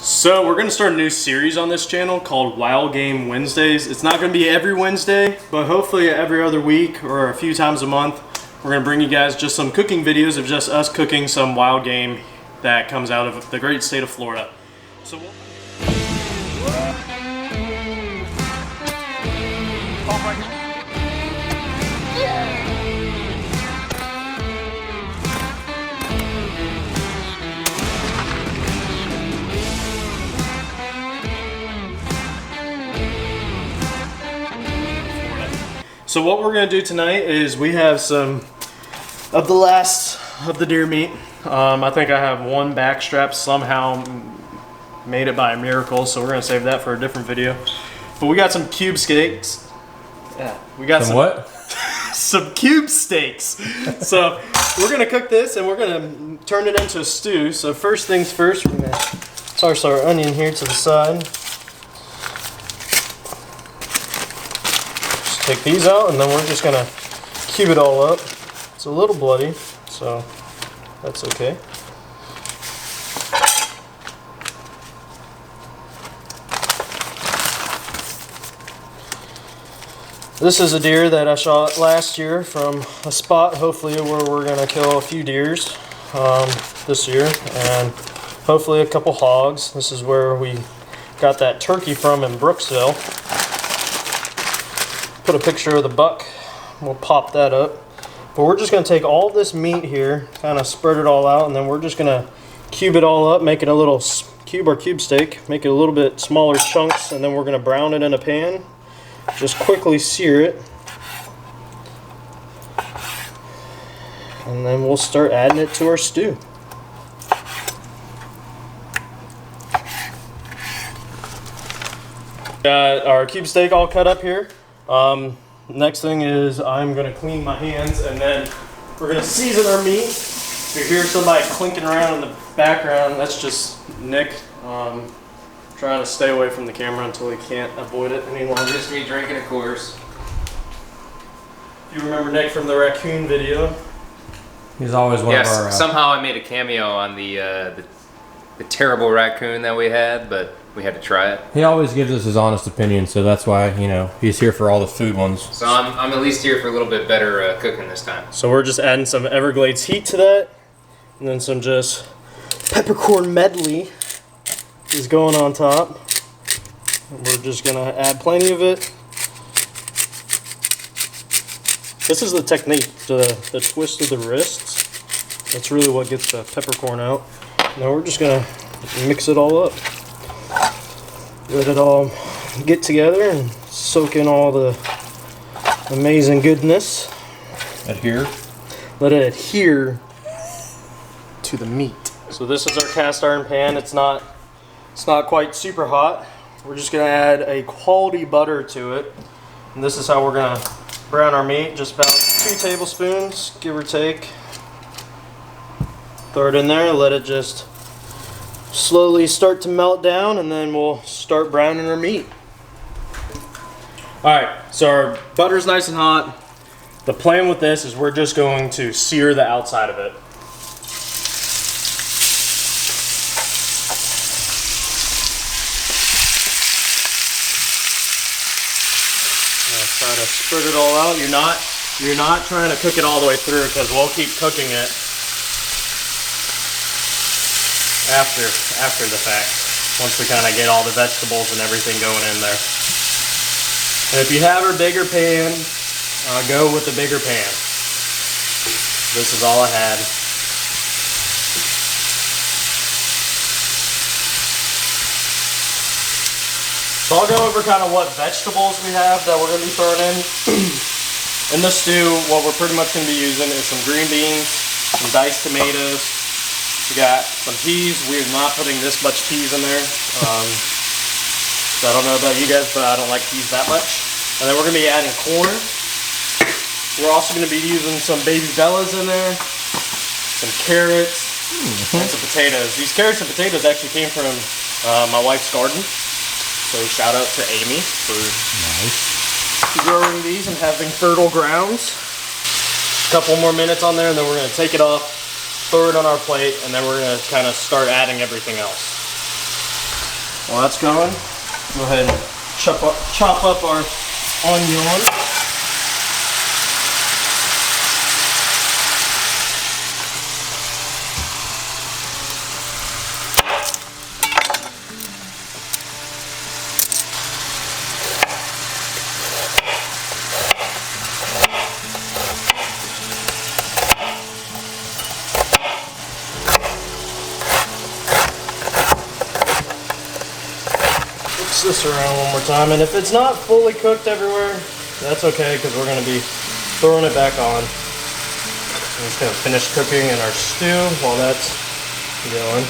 So we're going to start a new series on this channel called Wild Game Wednesdays. It's not going to be every Wednesday, but hopefully every other week or a few times a month, we're going to bring you guys just some cooking videos of just us cooking some wild game that comes out of the great state of Florida. So So what we're going to do tonight is we have some of the last of the deer meat. I think I have one back strap, somehow made it by a miracle, so we're going to save that for a different video. But we got some cube steaks. Yeah, we got some what? some cube steaks. So we're going to cook this and we're going to turn it into a stew. So first things first, we're going to toss our onion here to the side. Take these out and then we're just gonna cube it all up. It's a little bloody, so that's okay. This is a deer that I shot last year from a spot, hopefully where we're gonna kill a few deers this year, and hopefully a couple hogs. This is where we got that turkey from in Brooksville. Put a picture of the buck, we'll pop that up. But we're just going to take all this meat here, kind of spread it all out, and then we're just going to cube it all up, make it a little cube steak, make it a little bit smaller chunks, and then we're going to brown it in a pan. Just quickly sear it. And then we'll start adding it to our stew. Got our cube steak all cut up here. Next thing is I'm going to clean my hands and then we're going to season our meat. If you hear somebody clinking around in the background, that's just Nick trying to stay away from the camera until he can't avoid it any longer. Just me drinking a course. You remember Nick from the raccoon video? He's always one of our... somehow I made a cameo on the terrible raccoon that we had, but we had to try it. He always gives us his honest opinion, so that's why, you know, he's here for all the food ones. So I'm at least here for a little bit better cooking this time. So we're just adding some Everglades heat to that, and then some just peppercorn medley is going on top. And we're just gonna add plenty of it. This is the technique, the twist of the wrists. That's really what gets the peppercorn out. Now we're just gonna mix it all up. Let it all get together and soak in all the amazing goodness. Adhere? Let it adhere to the meat. So this is our cast iron pan. It's not quite super hot. We're just gonna add a quality butter to it. And this is how we're gonna brown our meat. Just about 2 tablespoons, give or take. Throw it in there, let it just slowly start to melt down, and then we'll start browning our meat. Alright, so our butter's nice and hot. The plan with this is we're just going to sear the outside of it. Try to spread it all out. You're not trying to cook it all the way through because we'll keep cooking it after the fact, once we kind of get all the vegetables and everything going in there. And if you have a bigger pan, go with the bigger pan. This is all I had. So I'll go over kind of what vegetables we have that we're going to be throwing in. In the stew, what we're pretty much going to be using is some green beans, some diced tomatoes. We got some peas. We're not putting this much peas in there. So I don't know about you guys, but I don't like peas that much. And then we're going to be adding corn. We're also going to be using some baby bellas in there, some carrots, and some potatoes. These carrots and potatoes actually came from my wife's garden. So shout out to Amy for growing these and having fertile grounds. A couple more minutes on there and then we're going to take it off, throw it on our plate, and then we're going to kind of start adding everything else. While that's going, go ahead and chop up our onion. Mix this around one more time, and if it's not fully cooked everywhere, that's okay, because we're going to be throwing it back on. I'm just going to finish cooking in our stew while that's going.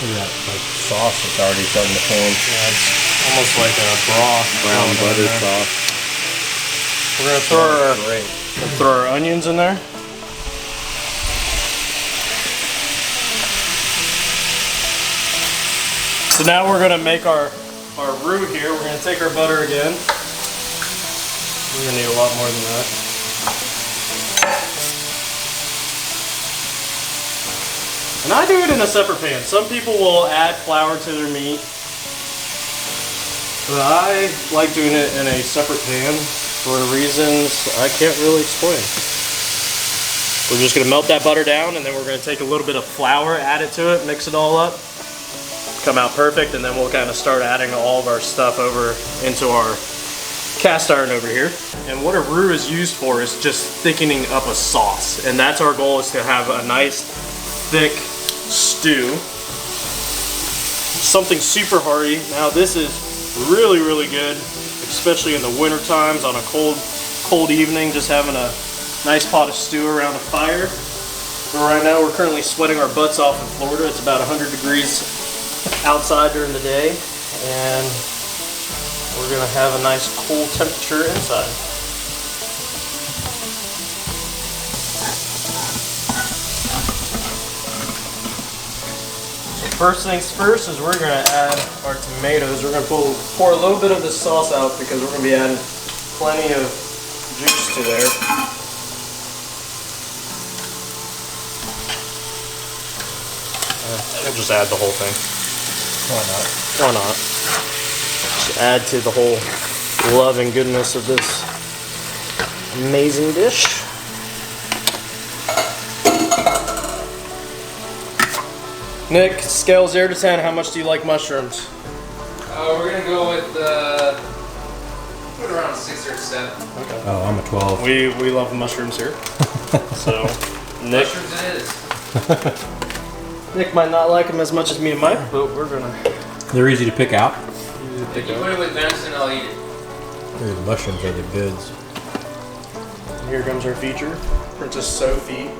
Look at that like sauce that's already starting to form. Yeah, it's almost like a broth. Brown butter sauce. We're going to throw our onions in there. So now we're going to make our roux here. We're going to take our butter again. We're going to need a lot more than that. And I do it in a separate pan. Some people will add flour to their meat, but I like doing it in a separate pan for reasons I can't really explain. We're just going to melt that butter down, and then we're going to take a little bit of flour, add it to it, mix it all up. Come out perfect, and then we'll kind of start adding all of our stuff over into our cast iron over here. And what a roux is used for is just thickening up a sauce, and that's our goal, is to have a nice thick stew, something super hearty. Now this is really good, especially in the winter times on a cold evening, just having a nice pot of stew around a fire. But right now we're currently sweating our butts off in Florida. It's about 100 degrees outside during the day, and we're gonna have a nice cool temperature inside. So first things first is we're gonna add our tomatoes. We're gonna pour a little bit of the sauce out because we're gonna be adding plenty of juice to there. We'll just add the whole thing. Why not? Why not? Just add to the whole love and goodness of this amazing dish. Nick, scale 0 to 10, how much do you like mushrooms? We're gonna go with put around 6 or 7. Okay. Oh, I'm a 12. We love mushrooms here. So, Nick. Mushrooms it is. Nick might not like them as much as me and Mike, but we're gonna. They're easy to pick out. If you put it with venison, I'll eat it. These mushrooms are the goods. Here comes our feature, Princess Sophie.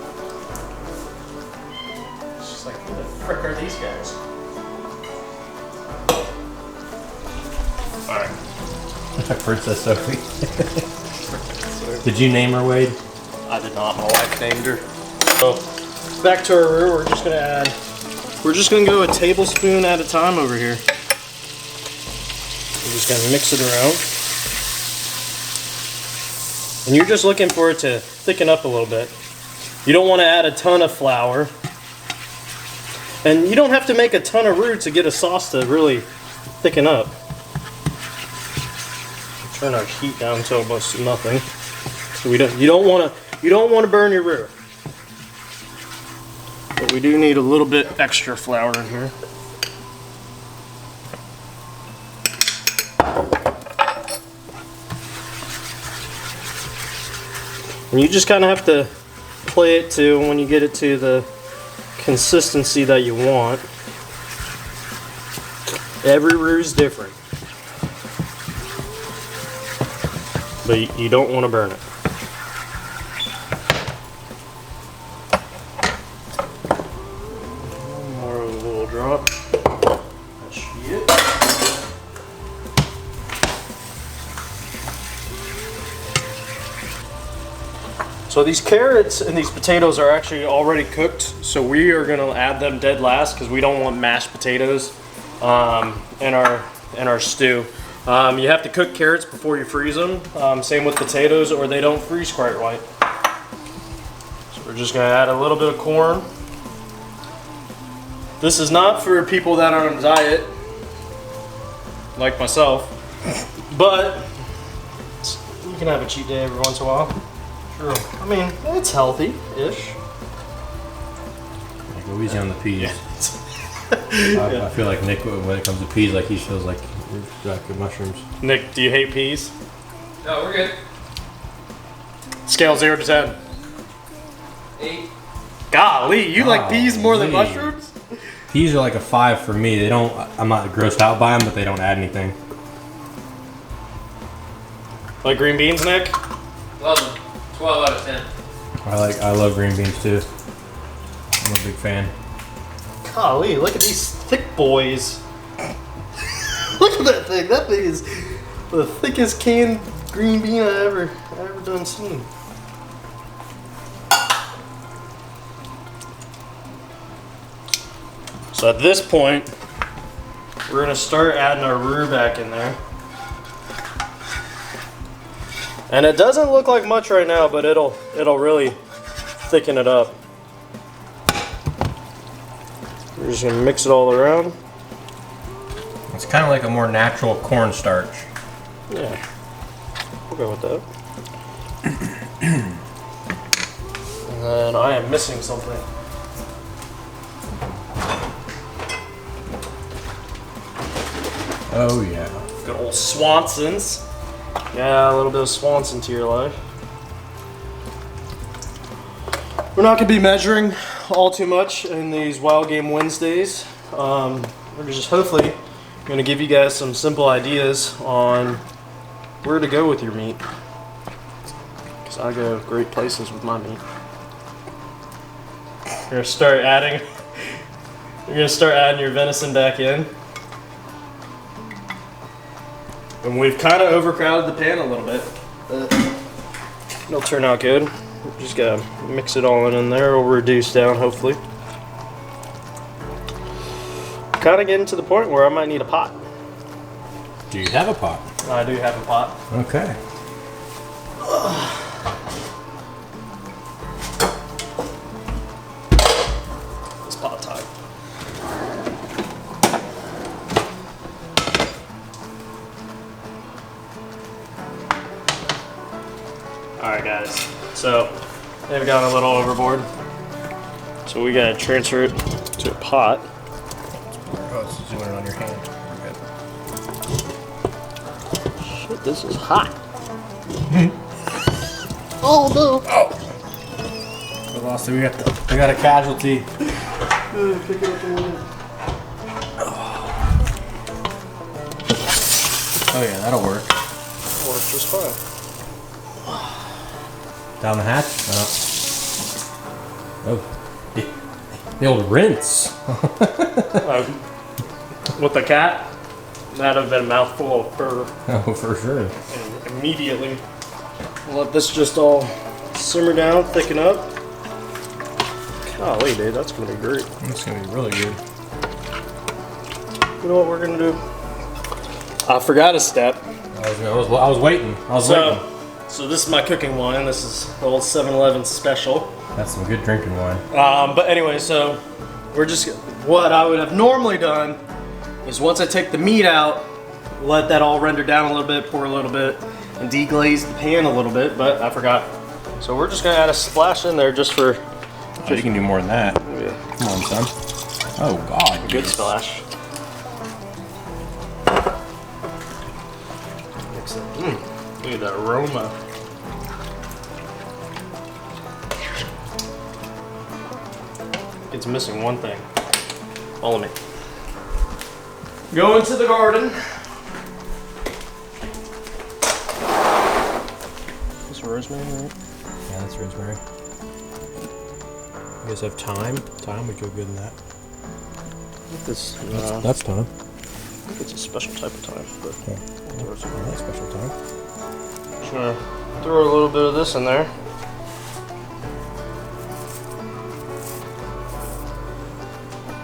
She's like, who the frick are these guys? Alright. Princess Sophie. Did you name her, Wade? I did not. My wife named her. So, back to our roux, we're just gonna go a tablespoon at a time over here. We're just gonna mix it around. And you're just looking for it to thicken up a little bit. You don't want to add a ton of flour. And you don't have to make a ton of roux to get a sauce to really thicken up. Turn our heat down to almost nothing. So you don't want to burn your roux. But we do need a little bit extra flour in here. And you just kind of have to play it to when you get it to the consistency that you want. Every roux is different. But you don't want to burn it. One more of a little drop. That should be it. So these carrots and these potatoes are actually already cooked, so we are going to add them dead last because we don't want mashed potatoes in our stew. You have to cook carrots before you freeze them. Same with potatoes, or they don't freeze quite right. So We're just gonna add a little bit of corn. This is not for people that are on a diet, like myself, but you can have a cheat day every once in a while. Sure. I mean, it's healthy-ish. Like, go easy on the peas. Yeah. I feel like Nick, when it comes to peas, like he feels like mushrooms. Nick, do you hate peas? No, we're good. Scale 0 to 10. 8. Golly, you like peas more than Golly. mushrooms? Peas are like a 5 for me. They don't. I'm not grossed out by them, but they don't add anything. Like green beans, Nick? Love them. 12 out of 10. I love green beans too. I'm a big fan. Golly, look at these thick boys. Look at that thing. That thing is the thickest canned green bean I ever done seen. So at this point, we're gonna start adding our roux back in there. And it doesn't look like much right now, but it'll really thicken it up. We're just gonna mix it all around. It's kind of like a more natural cornstarch. Yeah, we'll go with that. And then I am missing something. Oh yeah. Good old Swanson's. Yeah, a little bit of Swanson to your life. We're not going to be measuring all too much in these Wild Game Wednesdays. We're just hopefully going to give you guys some simple ideas on where to go with your meat. Because I go great places with my meat. You're going to start adding. You're going to start adding your venison back in. And we've kind of overcrowded the pan a little bit. It'll turn out good. We just gotta mix it all in there. It'll reduce down, hopefully. Kind of getting to the point where I might need a pot. Do you have a pot? I do have a pot. Okay. It's pot time. Alright guys, so they've gone a little overboard. So we gotta transfer it to a pot. Oh, it's doing it on your hand. Shit, this is hot. Oh no! Oh! We lost it. We got a casualty. Pick it up a little. Oh yeah, that'll work. Works just fine. Down the hatch? Oh. The old rinse. With the cat, that'd have been a mouthful of fur. Oh, for sure. And immediately, let this just all simmer down, thicken up. Golly, dude, that's gonna be great. It's gonna be really good. You know what we're gonna do? I forgot a step. I was waiting. waiting. So this is my cooking wine. This is the old 7-Eleven special. That's some good drinking wine. But anyway, so we're just, what I would have normally done is once I take the meat out, let that all render down a little bit, pour a little bit, and deglaze the pan a little bit, but I forgot. So we're just gonna add a splash in there just for... Oh, you can do more than that. Yeah. Come on, son. Oh, God. A good splash. Look at that aroma. It's missing one thing. Follow me. Go into the garden. Is this rosemary, right? Yeah, that's rosemary. You guys have thyme? Thyme would go good in that. This, That's thyme. it's a special type of thyme. But Yeah. That's special thyme. just gonna throw a little bit of this in there.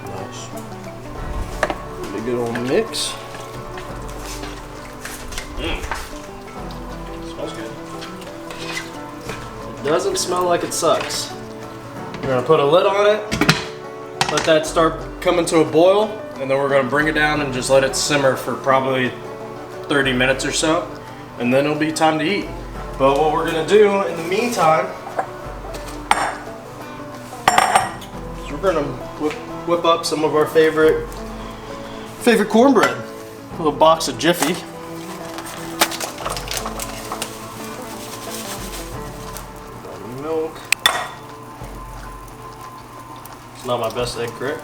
Nice. Really good old mix. Smells good. It doesn't smell like it sucks. We're gonna put a lid on it, let that start coming to a boil, and then we're gonna bring it down and just let it simmer for probably 30 minutes or so, and then it'll be time to eat. But what we're gonna do in the meantime is we're gonna whip up some of our favorite cornbread. A little box of Jiffy. Milk. It's not my best egg crick.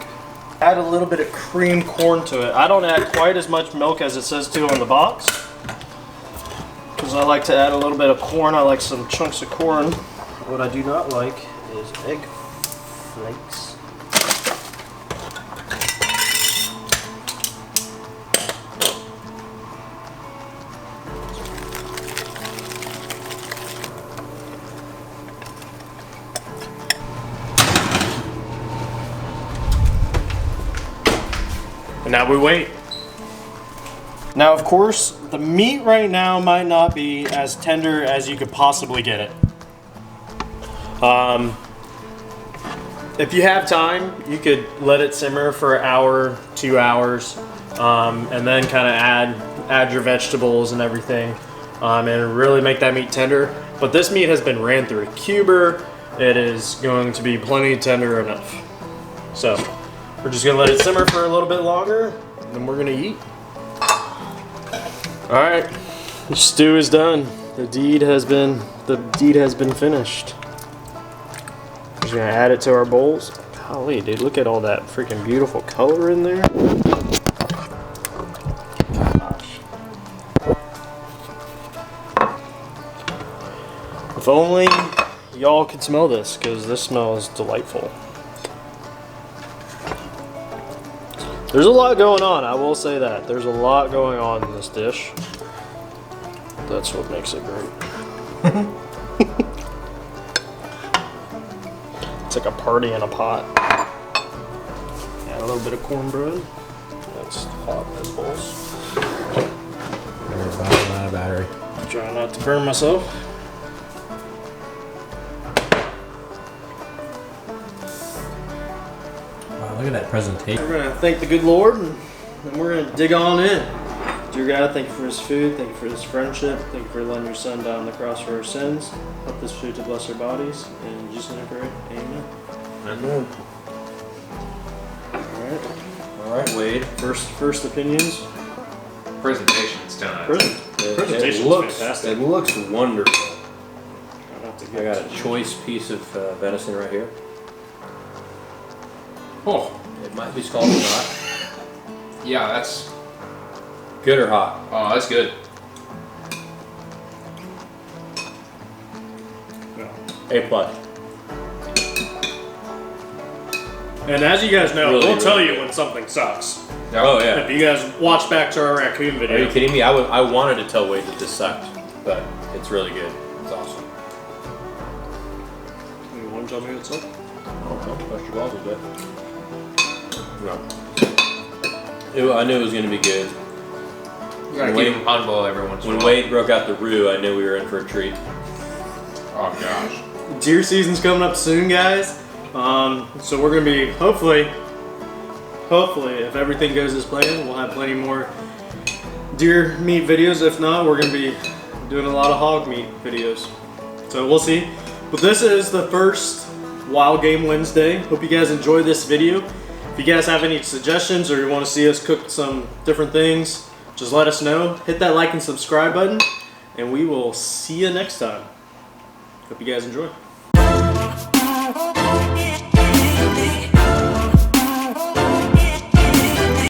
Add a little bit of cream corn to it. I don't add quite as much milk as it says to on the box, because I like to add a little bit of corn. I like some chunks of corn. What I do not like is egg flakes. And now we wait. Now, of course, the meat right now might not be as tender as you could possibly get it. If you have time, you could let it simmer for an hour, 2 hours, and then kind of add your vegetables and everything, and really make that meat tender. But this meat has been ran through a cuber. It is going to be plenty tender enough. So we're just gonna let it simmer for a little bit longer, and then we're gonna eat. All right, the stew is done. The deed has been finished. We're just gonna add it to our bowls. Golly, dude, look at all that freaking beautiful color in there. Gosh. If only y'all could smell this, because this smells delightful. There's a lot going on, I will say that. There's a lot going on in this dish. That's what makes it great. It's like a party in a pot. Add a little bit of cornbread. That's hot as balls. Out of battery. Try not to burn myself. Wow, look at that presentation. We're gonna thank the good Lord, and then we're gonna dig on in. Dear God, thank you for His food, thank you for His friendship, thank you for letting your Son die on the cross for our sins. Help this food to bless our bodies, and in Jesus' name I pray, amen. Amen. All right, Wade. First opinions. Presentation's done. Presentation's fantastic. It looks wonderful. I I got a choice piece of venison right here. Oh, It might be scalding hot. yeah, that's Good or hot? oh, that's good. A plus. And as you guys know, Really, we'll tell really you when something sucks. Oh yeah. If you guys watch back to our raccoon video. Are you kidding me? I wanted to tell Wade that this sucked, but it's really good. It's awesome. You want to tell me what's up? Oh, bust your balls a bit. No. I knew it was going to be good. You gotta keep them humble every once in a When while. Wade broke out the roux, I knew we were in for a treat. Oh gosh. Deer season's coming up soon, guys. So we're gonna be hopefully, if everything goes as planned, we'll have plenty more deer meat videos. If not, we're gonna be doing a lot of hog meat videos. So we'll see. But this is the first Wild Game Wednesday. Hope you guys enjoyed this video. If you guys have any suggestions or you want to see us cook some different things, just let us know. Hit that like and subscribe button, and we will see you next time. Hope you guys enjoy.